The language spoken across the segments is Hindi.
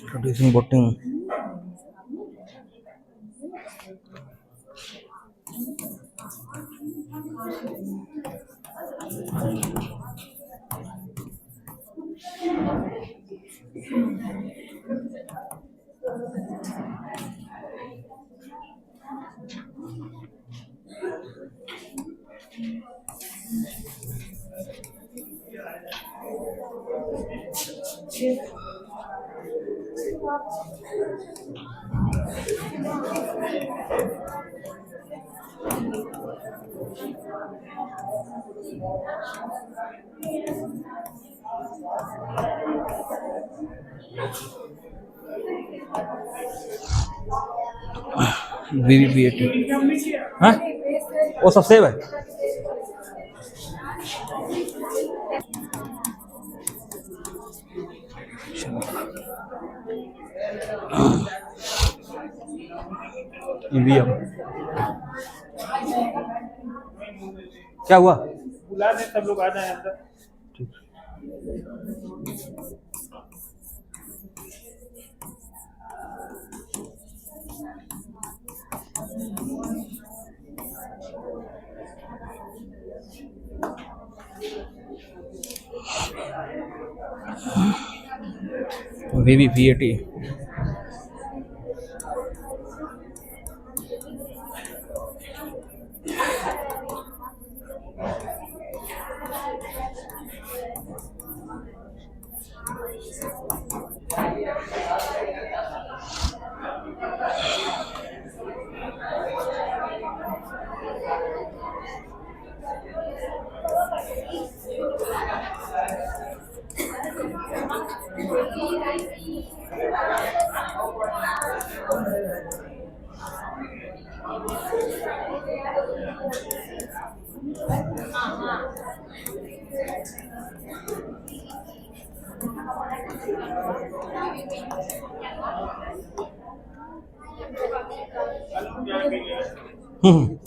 Introducing voting. VVPAT. हाँ वो सब सेव है। ईवीएम क्या हुआ? बुला दे सब लोग आ जाए अंदर। VVPAT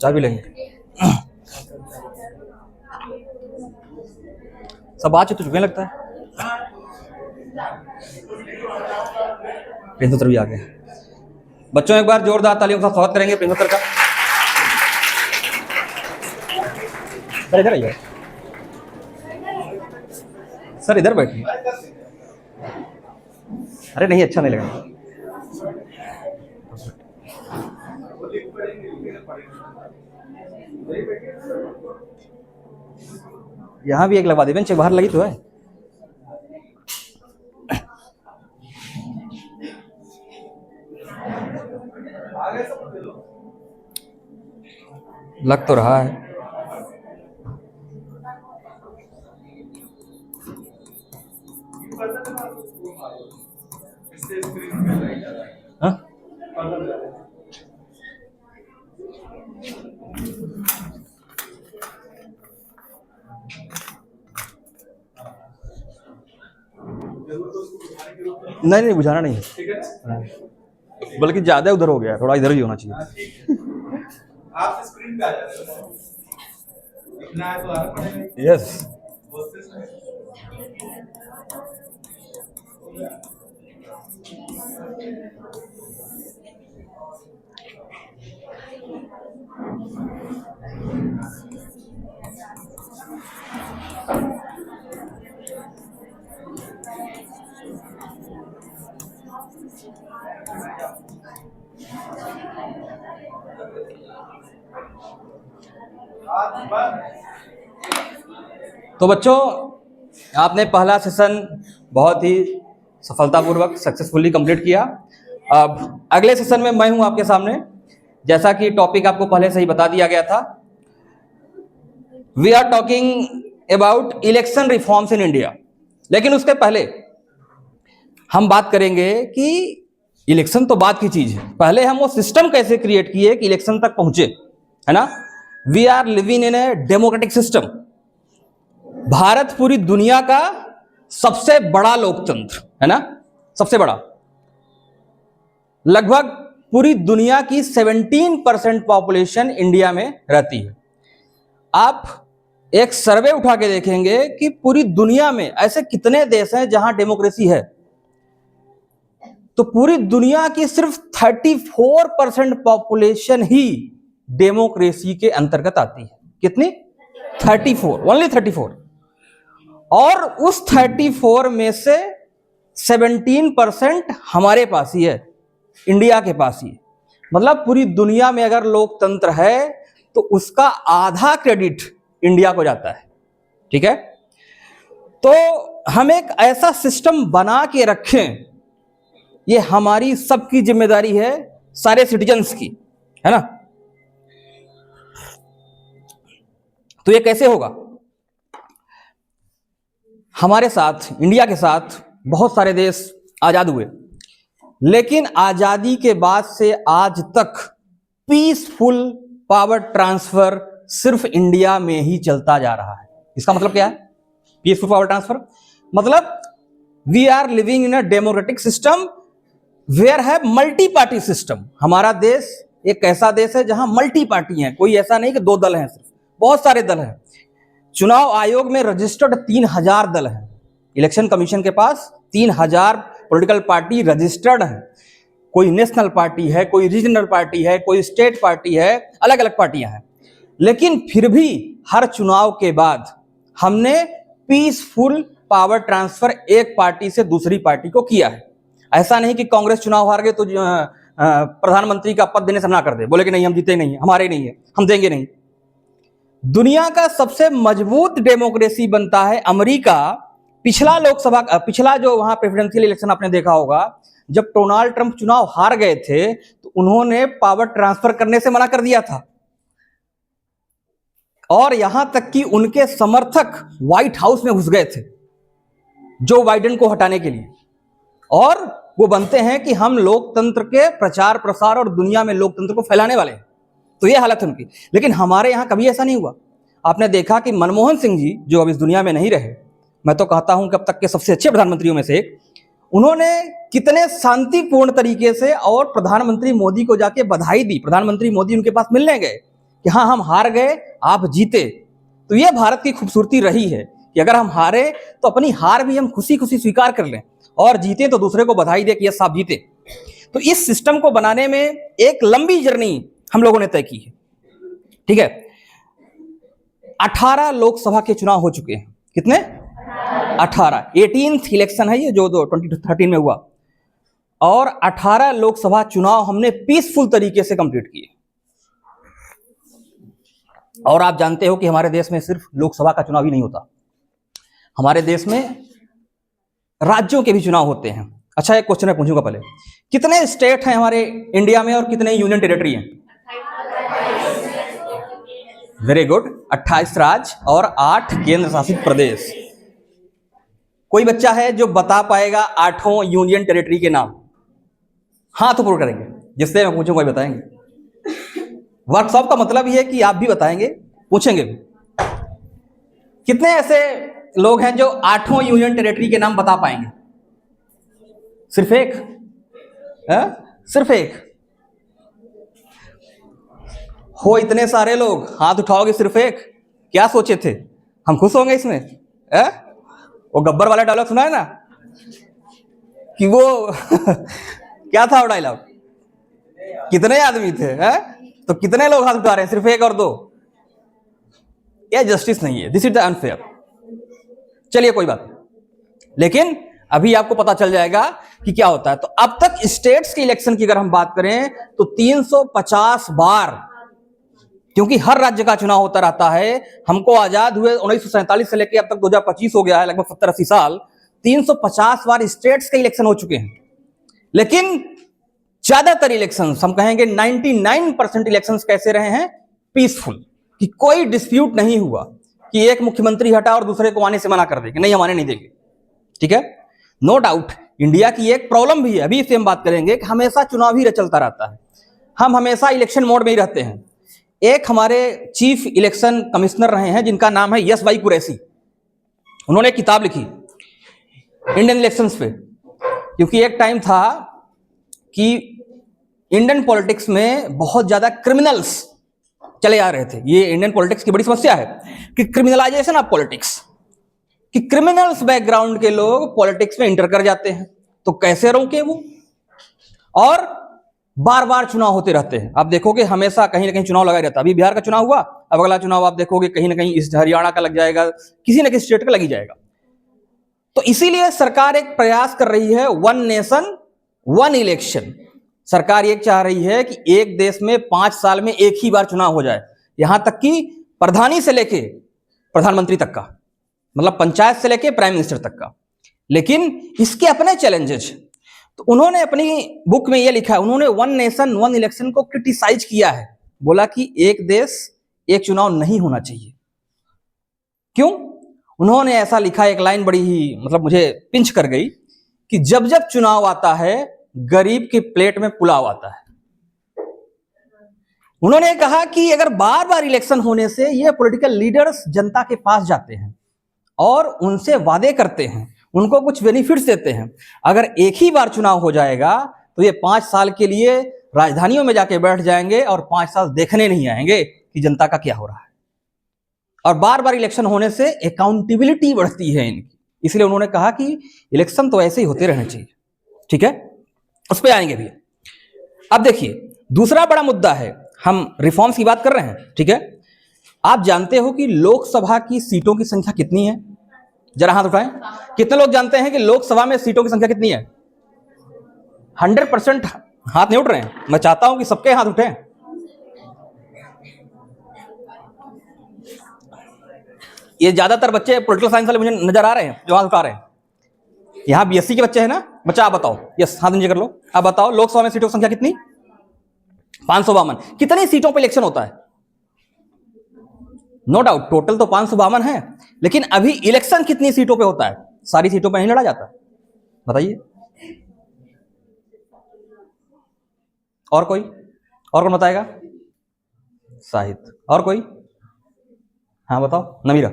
चाय भी लेंगे। सब आ चुके लगता है। प्रिंस सर भी आ गए। बच्चों एक बार जोरदार तालियों का स्वागत करेंगे प्रिंस सर का। सर इधर आइए। सर इधर बैठिए। अरे नहीं अच्छा नहीं लगा। यहाँ भी एक लगवा दे बेंच, बाहर लगी तो है। लग तो रहा है। हाँ? नहीं बुझाना नहीं है, बल्कि ज्यादा उधर हो गया, थोड़ा इधर भी होना चाहिए। आप स्क्रीन पे आ जाते हो, इतना है तो आना पड़ेगा। यस तो बच्चों आपने पहला सेशन बहुत ही सफलतापूर्वक सक्सेसफुली कंप्लीट किया। अब अगले सेशन में मैं हूं आपके सामने। जैसा कि टॉपिक आपको पहले से ही बता दिया गया था, we are talking about election reforms in India. लेकिन उसके पहले हम बात करेंगे कि इलेक्शन तो बात की चीज है, पहले हम वो सिस्टम कैसे क्रिएट किए कि इलेक्शन तक पहुंचे, है ना। We are living in a democratic system. Bharat पूरी दुनिया का सबसे बड़ा लोकतंत्र है ना, सबसे बड़ा। लगभग पूरी दुनिया की 17% पॉपुलेशन इंडिया में रहती है। आप एक सर्वे उठा के देखेंगे कि पूरी दुनिया में ऐसे कितने देश हैं जहां डेमोक्रेसी है, तो पूरी दुनिया की सिर्फ 34% पॉपुलेशन ही डेमोक्रेसी के अंतर्गत आती है। कितनी? 34, ओनली 34। और उस 34 में से 17% हमारे पास ही है, इंडिया के पास ही है। मतलब पूरी दुनिया में अगर लोकतंत्र है तो उसका आधा क्रेडिट इंडिया को जाता है। ठीक है, तो हम एक ऐसा सिस्टम बना के रखें, ये हमारी सबकी जिम्मेदारी है, सारे सिटीजन्स की, है ना। तो ये कैसे होगा? हमारे साथ, इंडिया के साथ बहुत सारे देश आजाद हुए, लेकिन आजादी के बाद से आज तक पीसफुल पावर ट्रांसफर सिर्फ इंडिया में ही चलता जा रहा है। इसका मतलब क्या है पीसफुल पावर ट्रांसफर? मतलब we are living in a democratic system where है मल्टी पार्टी सिस्टम। हमारा देश एक ऐसा देश है जहां मल्टी पार्टी हैं, कोई ऐसा नहीं कि दो दल हैं, सिर्फ बहुत सारे दल हैं। चुनाव आयोग में रजिस्टर्ड 3000 दल हैं, इलेक्शन कमीशन के पास 3000 पॉलिटिकल पार्टी रजिस्टर्ड हैं। कोई नेशनल पार्टी है, कोई रीजनल पार्टी है, कोई स्टेट पार्टी है, अलग अलग पार्टियां हैं। लेकिन फिर भी हर चुनाव के बाद हमने पीसफुल पावर ट्रांसफर एक पार्टी से दूसरी पार्टी को किया है। ऐसा नहीं कि कांग्रेस चुनाव हार गए तो प्रधानमंत्री का पद देने से मना कर दे, बोले कि नहीं हम जीते नहीं, हमारे नहीं है, हम देंगे नहीं। दुनिया का सबसे मजबूत डेमोक्रेसी बनता है अमेरिका। पिछला जो वहां प्रेसिडेंशियल इलेक्शन आपने देखा होगा, जब डोनाल्ड ट्रंप चुनाव हार गए थे तो उन्होंने पावर ट्रांसफर करने से मना कर दिया था, और यहां तक कि उनके समर्थक व्हाइट हाउस में घुस गए थे जो बाइडेन को हटाने के लिए, और वो बनते हैं कि हम लोकतंत्र के प्रचार प्रसार और दुनिया में लोकतंत्र को फैलाने वाले हैं। तो ये हालत है उनकी। लेकिन हमारे यहां कभी ऐसा नहीं हुआ। आपने देखा कि मनमोहन सिंह जी जो अब इस दुनिया में नहीं रहे, मैं तो कहता हूं कि अब तक के सबसे अच्छे प्रधानमंत्रियों में से एक, उन्होंने कितने शांतिपूर्ण तरीके से और प्रधानमंत्री मोदी को जाके बधाई दी। प्रधानमंत्री मोदी उनके पास मिलने गए कि हाँ हम हार गए, आप जीते। तो ये भारत की खूबसूरती रही है कि अगर हम हारे तो अपनी हार भी हम खुशी खुशी स्वीकार कर लें, और जीते तो दूसरे को बधाई दे कि यस आप जीते। तो इस सिस्टम को बनाने में एक लंबी जर्नी हम लोगों ने तय की है। ठीक है, 18 लोकसभा के चुनाव हो चुके हैं। कितने? 18। 18th इलेक्शन है ये जो 2013 में हुआ, और 18 लोकसभा चुनाव हमने पीसफुल तरीके से कंप्लीट किए। और आप जानते हो कि हमारे देश में सिर्फ लोकसभा का चुनाव ही नहीं होता, हमारे देश में राज्यों के भी चुनाव होते हैं। अच्छा, एक क्वेश्चन मैं पूछूंगा पहले, कितने स्टेट हैं हमारे इंडिया में और कितने यूनियन टेरिटरी हैं? वेरी गुड, 28 राज्य और 8 केंद्र शासित प्रदेश। कोई बच्चा है जो बता पाएगा 8 यूनियन टेरिटरी के नाम? हाथ ऊपर करेंगे, जिससे मैं पूछूंगा वही बताएंगे। वर्कशॉप का मतलब यह है कि आप भी बताएंगे, पूछेंगे भी। कितने ऐसे लोग हैं जो 8 यूनियन टेरिटरी के नाम बता पाएंगे? सिर्फ एक है? सिर्फ एक हो? इतने सारे लोग हाथ उठाओगे, सिर्फ एक? क्या सोचे थे हम खुश होंगे इसमें? वो गब्बर वाला डायलॉग सुना है ना कि वो क्या था वो डायलॉग, कितने आदमी थे तो कितने लोग हाथ उठा रहे हैं? सिर्फ एक और दो। यह जस्टिस नहीं है, दिस इज द अनफेयर। चलिए कोई बात नहीं, लेकिन अभी आपको पता चल जाएगा कि क्या होता है। तो अब तक स्टेट्स के इलेक्शन की अगर हम बात करें तो 350 बार, क्योंकि हर राज्य का चुनाव होता रहता है। हमको आजाद हुए 1947 से लेकर अब तक 2025 हो गया है, लगभग 70-80 साल। 350 बार स्टेट्स के इलेक्शन हो चुके हैं। लेकिन ज्यादातर इलेक्शन, हम कहेंगे 99% इलेक्शन कैसे रहे हैं? पीसफुल, कि कोई डिस्प्यूट नहीं हुआ कि एक मुख्यमंत्री हटा और दूसरे को आने से मना कर दे कि नहीं हमारे नहीं देंगे। ठीक है, नो डाउट इंडिया की एक प्रॉब्लम भी है, अभी इससे हम बात करेंगे, कि हमेशा चुनाव ही चलता रहता है, हम हमेशा इलेक्शन मोड में ही रहते हैं। एक हमारे चीफ इलेक्शन कमिश्नर रहे हैं जिनका नाम है यश भाई कुरैशी। उन्होंने एक किताब लिखी इंडियन इलेक्शंस पे, क्योंकि एक टाइम था कि इंडियन पॉलिटिक्स में बहुत ज्यादा क्रिमिनल्स चले आ रहे थे। ये इंडियन पॉलिटिक्स की बड़ी समस्या है कि क्रिमिनलाइजेशन ऑफ पॉलिटिक्स, कि क्रिमिनल्स बैकग्राउंड के लोग पॉलिटिक्स में इंटर कर जाते हैं। तो कैसे रोके वो? और बार बार चुनाव होते रहते हैं। आप देखोगे हमेशा कहीं ना कहीं चुनाव लगा रहता है। अभी बिहार का चुनाव हुआ, अब अगला चुनाव आप देखोगे कहीं ना कहीं इस हरियाणा का लग जाएगा, किसी न किसी स्टेट का लग ही जाएगा। तो इसीलिए सरकार एक प्रयास कर रही है, वन नेशन वन इलेक्शन। सरकार ये चाह रही है कि एक देश में 5 साल में एक ही बार चुनाव हो जाए, यहां तक कि प्रधानी से लेके प्रधानमंत्री तक का, मतलब पंचायत से लेके प्राइम मिनिस्टर तक का। लेकिन इसके अपने चैलेंजेस, तो उन्होंने अपनी बुक में यह लिखा है, उन्होंने वन नेशन वन इलेक्शन को क्रिटिसाइज किया है। बोला कि एक देश एक चुनाव नहीं होना चाहिए। क्यों? उन्होंने ऐसा लिखा, एक लाइन बड़ी ही मतलब मुझे पिंच कर गई, कि जब जब चुनाव आता है गरीब की प्लेट में पुलाव आता है। उन्होंने कहा कि अगर बार बार इलेक्शन होने से ये पॉलिटिकल लीडर्स जनता के पास जाते हैं और उनसे वादे करते हैं, उनको कुछ बेनिफिट्स देते हैं। अगर एक ही बार चुनाव हो जाएगा तो ये 5 साल के लिए राजधानियों में जाके बैठ जाएंगे और 5 साल देखने नहीं आएंगे कि जनता का क्या हो रहा है। और बार बार इलेक्शन होने से अकाउंटेबिलिटी बढ़ती है इनकी। इसलिए उन्होंने कहा कि इलेक्शन तो ऐसे ही होते रहने चाहिए। ठीक है, उस पर आएंगे भी। अब देखिए दूसरा बड़ा मुद्दा है, हम रिफॉर्म्स की बात कर रहे हैं। ठीक है, आप जानते हो कि लोकसभा की सीटों की संख्या कितनी है? जरा हाथ उठाएं। कितने लोग जानते हैं कि लोकसभा में सीटों की संख्या कितनी है? 100% हाथ नहीं उठ रहे हैं। मैं चाहता हूं कि सबके हाथ उठें। ये ज्यादातर बच्चे पॉलिटिकल साइंस वाले मुझे नजर आ रहे हैं जो हाथ उठा रहे हैं। यहां बीएससी के बच्चे हैं ना? बच्चा आप बताओ, यस हाथ नीचे कर लो। आप बताओ लोकसभा में सीटों की संख्या कितनी? 552। कितनी सीटों पर इलेक्शन होता है? नो डाउट टोटल तो 552 है, लेकिन अभी इलेक्शन कितनी सीटों पे होता है? सारी सीटों पे नहीं लड़ा जाता। बताइए। और कोई? और कौन बताएगा? साहित्य। और कोई? हाँ बताओ। नमीरा,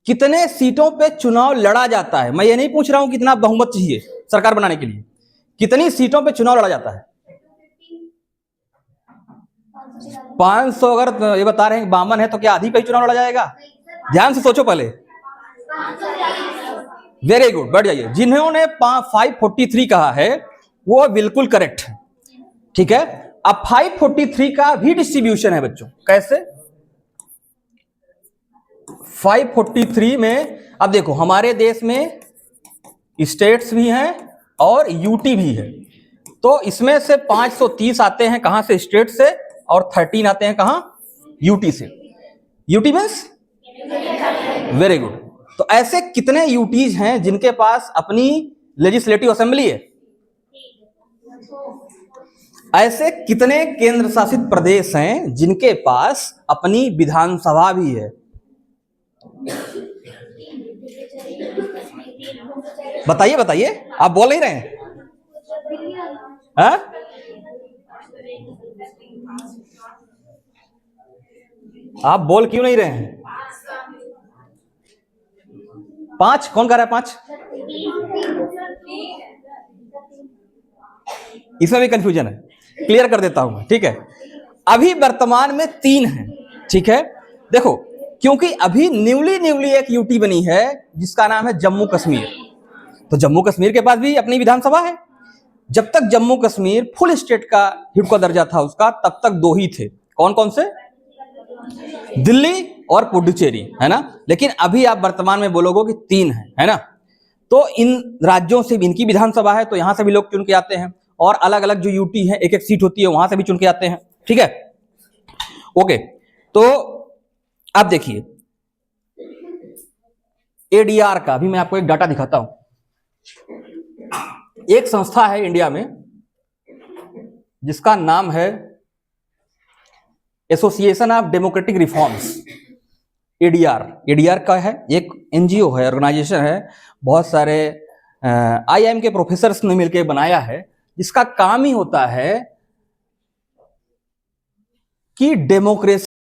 कितने सीटों पे चुनाव लड़ा जाता है? मैं ये नहीं पूछ रहा हूं कितना बहुमत चाहिए सरकार बनाने के लिए, कितनी सीटों पे चुनाव लड़ा जाता है? 500। अगर ये बता रहे हैं 52 है तो क्या आधी पे ही चुनाव लड़ा जाएगा? ध्यान से सोचो पहले। वेरी गुड, बैठ जाइए। जिन्होंने 543 कहा है वो बिल्कुल करेक्ट है। ठीक है, अब 543 का भी डिस्ट्रीब्यूशन है बच्चों। कैसे? 543 में अब देखो हमारे देश में स्टेट्स भी हैं और यूटी भी है। तो इसमें से 530 आते हैं कहां से? स्टेट से। और 13 आते हैं कहां? यूटी से। UT means very good. तो ऐसे कितने यूटीज हैं जिनके पास अपनी लेजिस्लेटिव असेंबली है? ऐसे कितने केंद्र शासित प्रदेश हैं जिनके पास अपनी विधानसभा भी है? बताइए बताइए, आप बोल नहीं रहे हैं? हाँ? आप बोल क्यों नहीं रहे हैं? 5? कौन कह रहा है 5? इसमें भी कंफ्यूजन है, क्लियर कर देता हूं। ठीक है, अभी वर्तमान में 3 हैं। ठीक है, देखो क्योंकि अभी न्यूली एक यूटी बनी है जिसका नाम है जम्मू कश्मीर। तो जम्मू कश्मीर के पास भी अपनी विधानसभा है। जब तक जम्मू कश्मीर फुल स्टेट का हिट का दर्जा था उसका, तब तक 2 ही थे। कौन कौन से? दिल्ली और पुडुचेरी, है ना? लेकिन अभी आप वर्तमान में बोलोगे कि 3 है ना? तो इन राज्यों से भी इनकी विधानसभा है, तो यहां से भी लोग चुन के आते हैं। और अलग अलग जो यूटी है, एक एक सीट होती है, वहां से भी चुन के आते हैं। ठीक है, ओके। तो आप देखिए एडीआर का भी मैं आपको एक डाटा दिखाता हूं। एक संस्था है इंडिया में जिसका नाम है association of democratic reforms, ADR. ADR का है, एक एनजीओ है, ऑर्गेनाइजेशन है। बहुत सारे आईआईएम के प्रोफेसर्स ने मिलकर बनाया है, जिसका काम ही होता है कि डेमोक्रेसी